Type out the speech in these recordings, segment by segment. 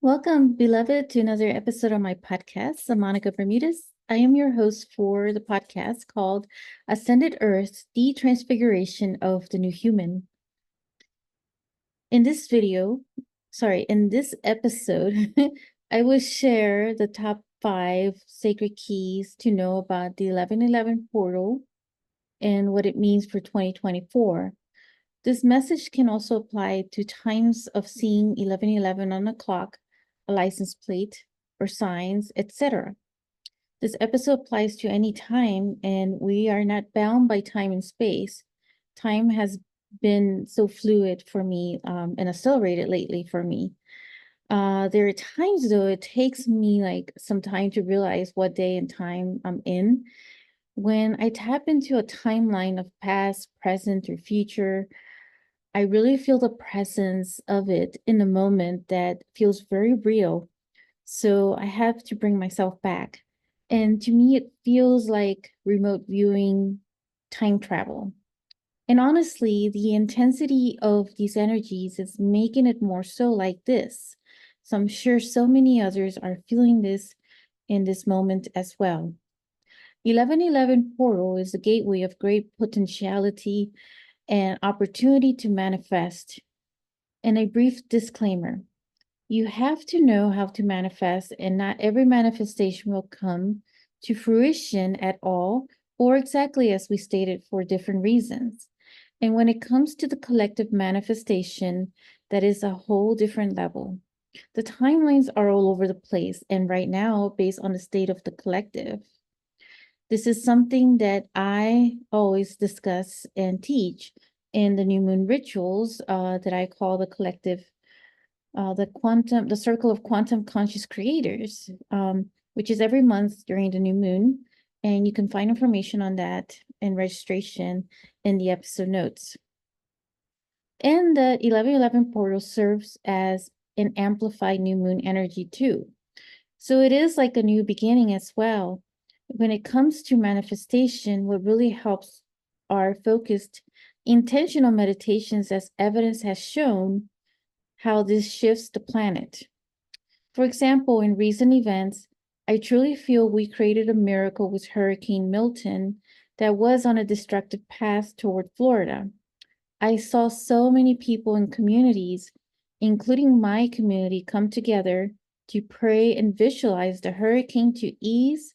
Welcome, beloved, to another episode of my podcast. I'm Monica Bermudez. I am your host for the podcast called Ascended Earth, the Transfiguration of the New Human. In this episode, I will share the top 5 sacred keys to know about the 1111 portal and what it means for 2024. This message can also apply to times of seeing 1111 on a clock, a license plate, or signs, etc. This episode applies to any time, and we are not bound by time and space. Time has been so fluid for me and accelerated lately for me. There are times, though, it takes me like some time to realize what day and time I'm in. When I tap into a timeline of past, present, or future, I really feel the presence of it in the moment that feels very real. So I have to bring myself back. And to me, it feels like remote viewing, time travel. And honestly, the intensity of these energies is making it more so like this. So I'm sure so many others are feeling this in this moment as well. 1111 portal is a gateway of great potentiality and opportunity to manifest. And a brief disclaimer: you have to know how to manifest, and not every manifestation will come to fruition at all, or exactly as we stated, for different reasons. And when it comes to the collective manifestation, that is a whole different level. The timelines are all over the place, and right now, based on the state of the collective. This is something that I always discuss and teach in the new moon rituals that I call the collective, the circle of quantum conscious creators, which is every month during the new moon. And you can find information on that and registration in the episode notes. And the 1111 portal serves as an amplified new moon energy too. So it is like a new beginning as well. When it comes to manifestation, what really helps are focused, intentional meditations, as evidence has shown how this shifts the planet. For example, in recent events, I truly feel we created a miracle with Hurricane Milton that was on a destructive path toward Florida. I saw so many people and communities, including my community, come together to pray and visualize the hurricane to ease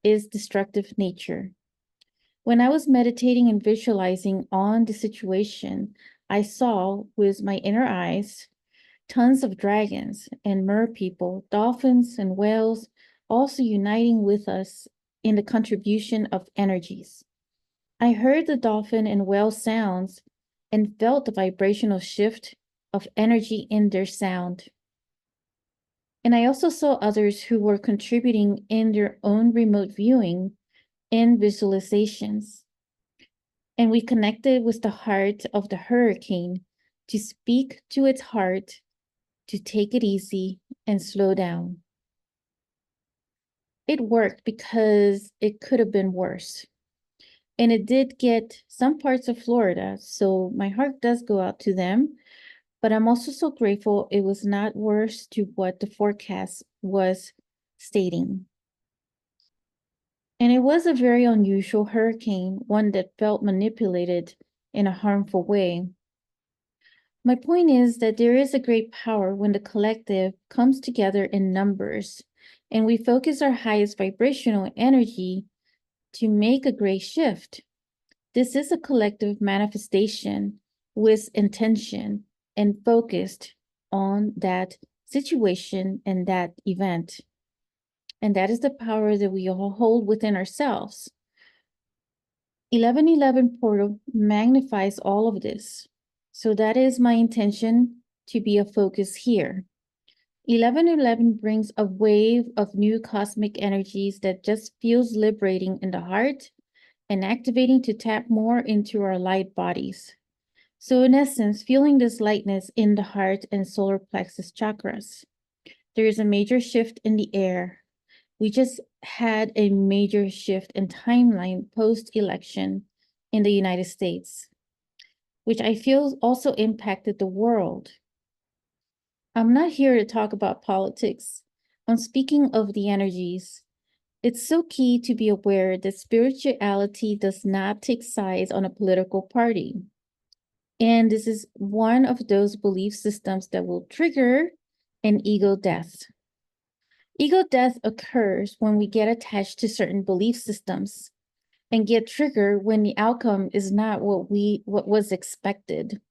its destructive nature. When I was meditating and visualizing on the situation, I saw with my inner eyes tons of dragons and mer people, dolphins and whales also uniting with us in the contribution of energies. I heard the dolphin and whale sounds and felt the vibrational shift of energy in their sound. And I also saw others who were contributing in their own remote viewing and visualizations. And we connected with the heart of the hurricane to speak to its heart, to take it easy and slow down. It worked because it could have been worse. And it did get some parts of Florida, so my heart does go out to them. But I'm also so grateful it was not worse to what the forecast was stating. And it was a very unusual hurricane, one that felt manipulated in a harmful way. My point is that there is a great power when the collective comes together in numbers and we focus our highest vibrational energy to make a great shift. This is a collective manifestation with intention and focused on that situation and that event. And that is the power that we all hold within ourselves. 1111 portal magnifies all of this. So that is my intention to be a focus here. 1111 brings a wave of new cosmic energies that just feels liberating in the heart and activating to tap more into our light bodies. So in essence, feeling this lightness in the heart and solar plexus chakras. There is a major shift in the air. We just had a major shift in timeline post-election in the United States, which I feel also impacted the world. I'm not here to talk about politics. I'm speaking of the energies. It's so key to be aware that spirituality does not take sides on a political party. And this is one of those belief systems that will trigger an ego death. Ego death occurs when we get attached to certain belief systems and get triggered when the outcome is not what was expected.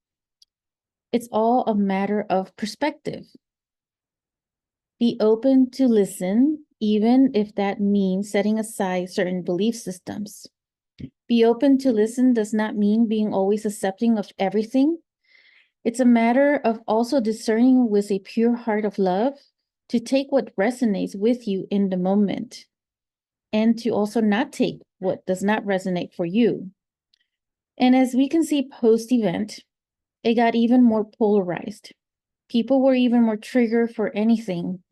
It's all a matter of perspective. Be open to listen, even if that means setting aside certain belief systems. Be open to listen does not mean being always accepting of everything. It's a matter of also discerning with a pure heart of love to take what resonates with you in the moment and to also not take what does not resonate for you. And as we can see post event, it got even more polarized. People were even more triggered for anything.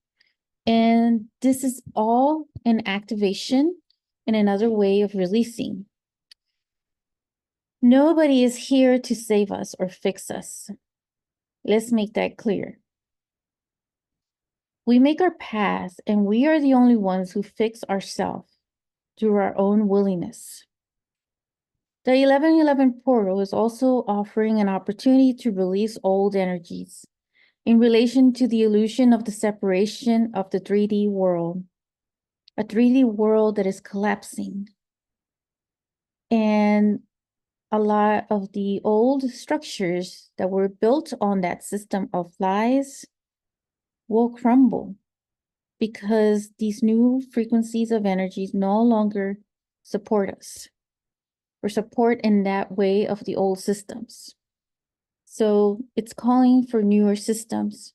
And this is all an activation and another way of releasing. Nobody is here to save us or fix us. Let's make that clear. We make our path, and we are the only ones who fix ourselves through our own willingness. The 1111 portal is also offering an opportunity to release old energies in relation to the illusion of the separation of the 3D world, a 3D world that is collapsing. And a lot of the old structures that were built on that system of lies will crumble because these new frequencies of energies no longer support us or support in that way of the old systems. So it's calling for newer systems,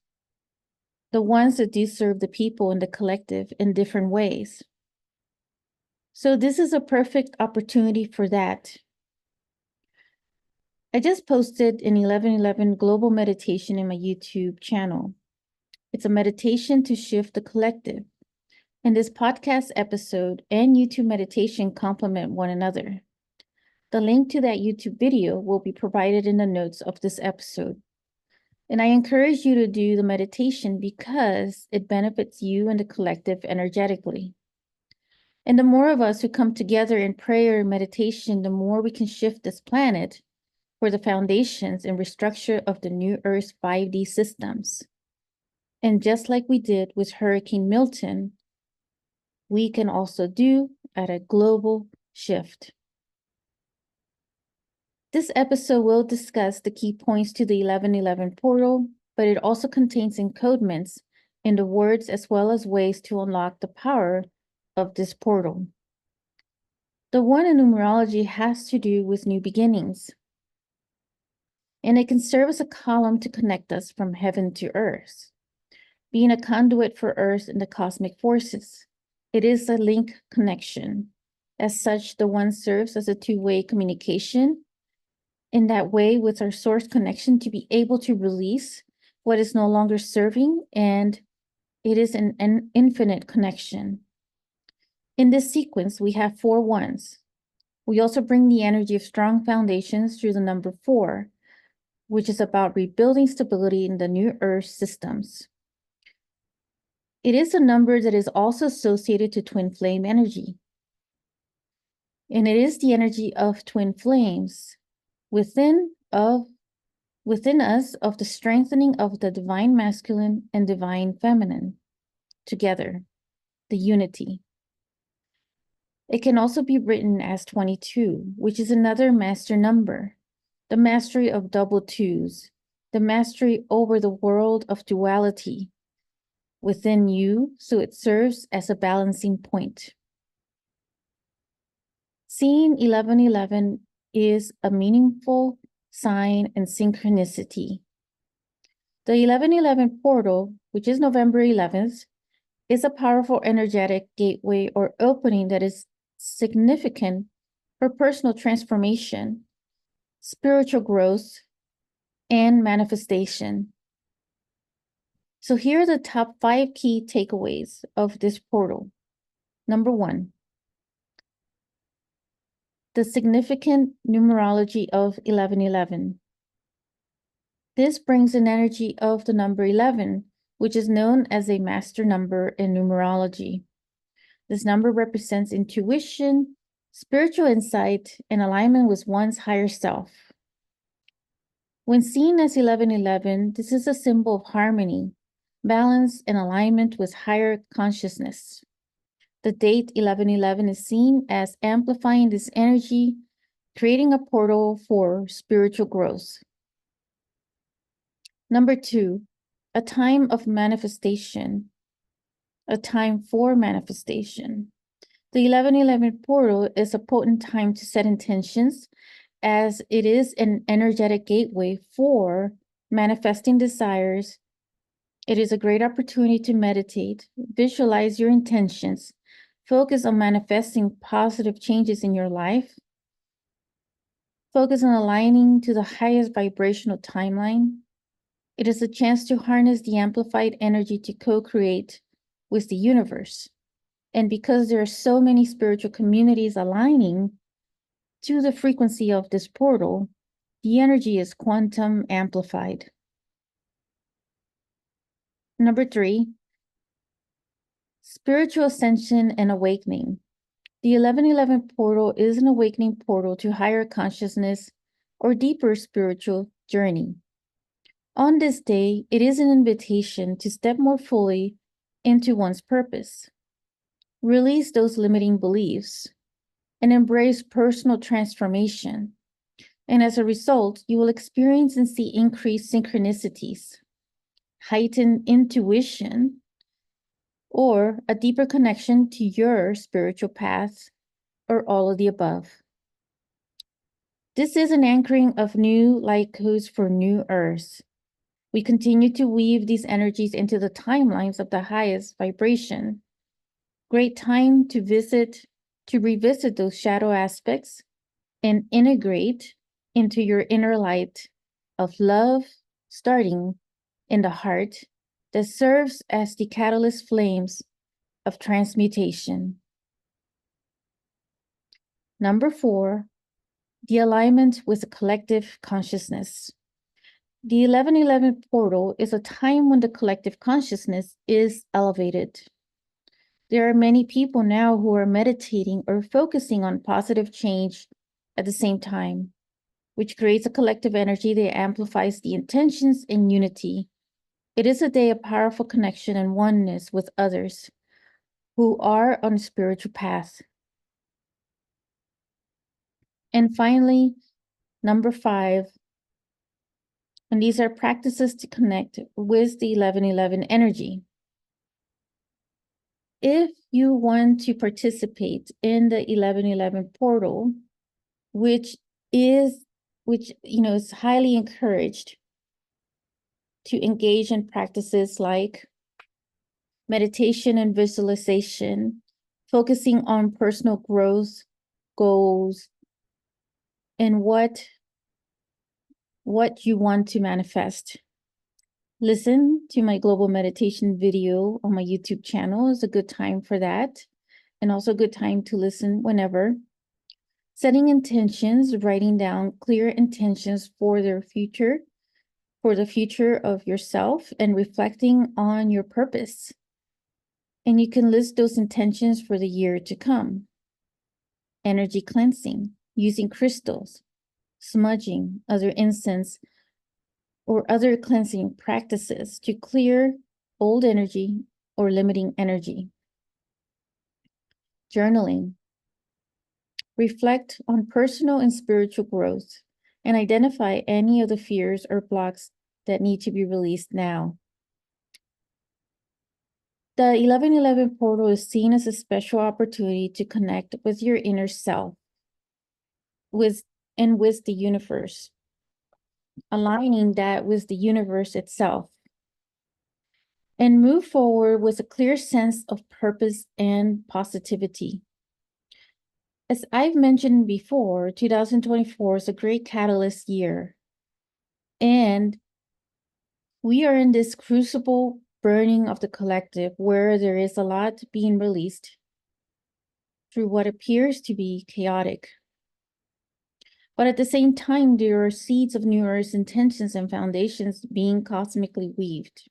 the ones that do serve the people and the collective in different ways. So this is a perfect opportunity for that. I just posted an 1111 global meditation in my YouTube channel. It's a meditation to shift the collective. And this podcast episode and YouTube meditation complement one another. The link to that YouTube video will be provided in the notes of this episode. And I encourage you to do the meditation because it benefits you and the collective energetically. And the more of us who come together in prayer and meditation, the more we can shift this planet for the foundations and restructure of the new Earth's 5D systems. And just like we did with Hurricane Milton, we can also do at a global shift. This episode will discuss the key points to the 1111 portal, but it also contains encodements in the words as well as ways to unlock the power of this portal. The one in numerology has to do with new beginnings, and it can serve as a column to connect us from heaven to earth, being a conduit for earth and the cosmic forces. It is a link connection. As such, the one serves as a two-way communication in that way with our source connection to be able to release what is no longer serving, and it is an infinite connection. In this sequence, we have 4 ones. We also bring the energy of strong foundations through the number 4, which is about rebuilding stability in the new Earth systems. It is a number that is also associated to twin flame energy. And it is the energy of twin flames within us of the strengthening of the divine masculine and divine feminine together, the unity. It can also be written as 22, which is another master number, the mastery of double twos, the mastery over the world of duality within you, so it serves as a balancing point. Seeing 1111 is a meaningful sign and synchronicity. The 1111 portal, which is November 11th, is a powerful energetic gateway or opening that is significant for personal transformation, spiritual growth, and manifestation. So here are the top 5 key takeaways of this portal. Number 1, the significant numerology of 1111. This brings an energy of the number 11, which is known as a master number in numerology. This number represents intuition, spiritual insight, and alignment with one's higher self. When seen as 1111, this is a symbol of harmony, balance, and alignment with higher consciousness. The date 1111 is seen as amplifying this energy, creating a portal for spiritual growth. Number 2, a time of manifestation, a time for manifestation. The 1111 portal is a potent time to set intentions, as it is an energetic gateway for manifesting desires. It is a great opportunity to meditate, visualize your intentions, focus on manifesting positive changes in your life, focus on aligning to the highest vibrational timeline. It is a chance to harness the amplified energy to co-create with the universe. And because there are so many spiritual communities aligning to the frequency of this portal, the energy is quantum amplified. Number 3, spiritual ascension and awakening. The 1111 portal is an awakening portal to higher consciousness or deeper spiritual journey. On this day, it is an invitation to step more fully into one's purpose, release those limiting beliefs, and embrace personal transformation. And as a result, you will experience and see increased synchronicities, heightened intuition, or a deeper connection to your spiritual path, or all of the above. This is an anchoring of new light codes for new earth. We continue to weave these energies into the timelines of the highest vibration. Great time to revisit those shadow aspects and integrate into your inner light of love, starting in the heart, that serves as the catalyst flames of transmutation. Number 4, the alignment with the collective consciousness. The 1111 portal is a time when the collective consciousness is elevated. There are many people now who are meditating or focusing on positive change at the same time, which creates a collective energy that amplifies the intentions in unity. It is a day of powerful connection and oneness with others who are on a spiritual path. And finally, number 5, and these are practices to connect with the 1111 energy. If you want to participate in the 1111 portal, which is highly encouraged to engage in practices like meditation and visualization, focusing on personal growth, goals, and what you want to manifest. Listen to my global meditation video on my YouTube channel. Is a good time for that, and also a good time to listen whenever. Setting intentions, writing down clear intentions for the future of yourself, and reflecting on your purpose. And you can list those intentions for the year to come. Energy cleansing, using crystals, smudging, other incense, or other cleansing practices to clear old energy or limiting energy. Journaling. Reflect on personal and spiritual growth and identify any of the fears or blocks that need to be released now. The 1111 portal is seen as a special opportunity to connect with your inner self, with the universe, aligning that with the universe itself, and move forward with a clear sense of purpose and positivity. As I've mentioned before, 2024 is a great catalyst year, and we are in this crucible burning of the collective where there is a lot being released through what appears to be chaotic. But at the same time, there are seeds of New Earth's intentions and foundations being cosmically weaved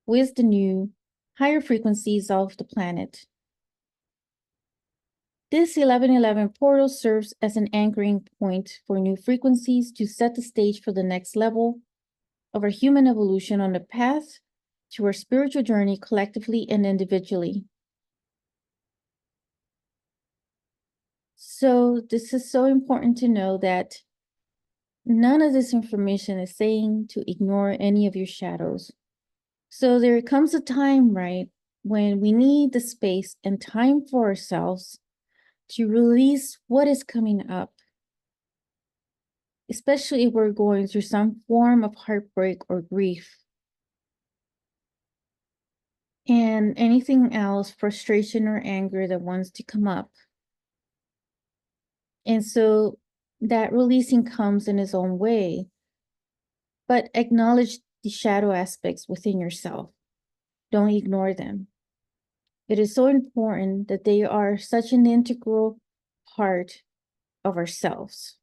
with the new, higher frequencies of the planet. This 1111 portal serves as an anchoring point for new frequencies to set the stage for the next level of our human evolution on the path to our spiritual journey collectively and individually. So this is so important to know that none of this information is saying to ignore any of your shadows. So there comes a time, right, when we need the space and time for ourselves to release what is coming up, especially if we're going through some form of heartbreak or grief. And anything else, frustration or anger that wants to come up. And so that releasing comes in its own way, but acknowledge the shadow aspects within yourself. Don't ignore them. It is so important that they are such an integral part of ourselves.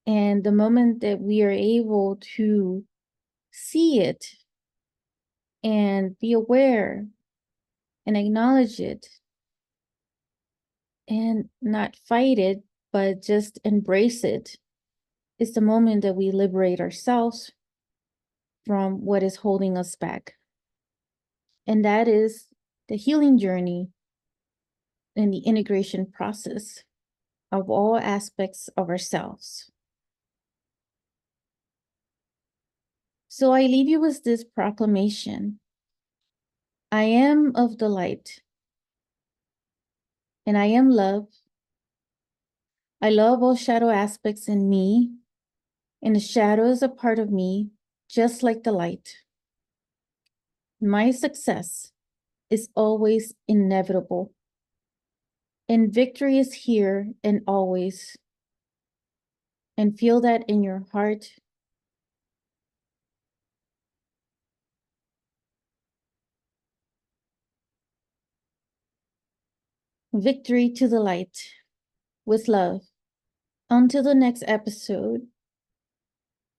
And the moment that we are able to see it and be aware and acknowledge it and not fight it, but just embrace it, is the moment that we liberate ourselves from what is holding us back. And that is the healing journey and the integration process of all aspects of ourselves. So I leave you with this proclamation. I am of the light, and I am love. I love all shadow aspects in me, and the shadow is a part of me, just like the light. My success is always inevitable, and victory is here and always. And feel that in your heart. Victory to the light with love. Until the next episode.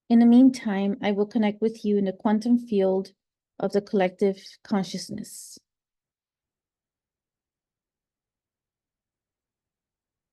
In the meantime, I will connect with you in the quantum field of the collective consciousness.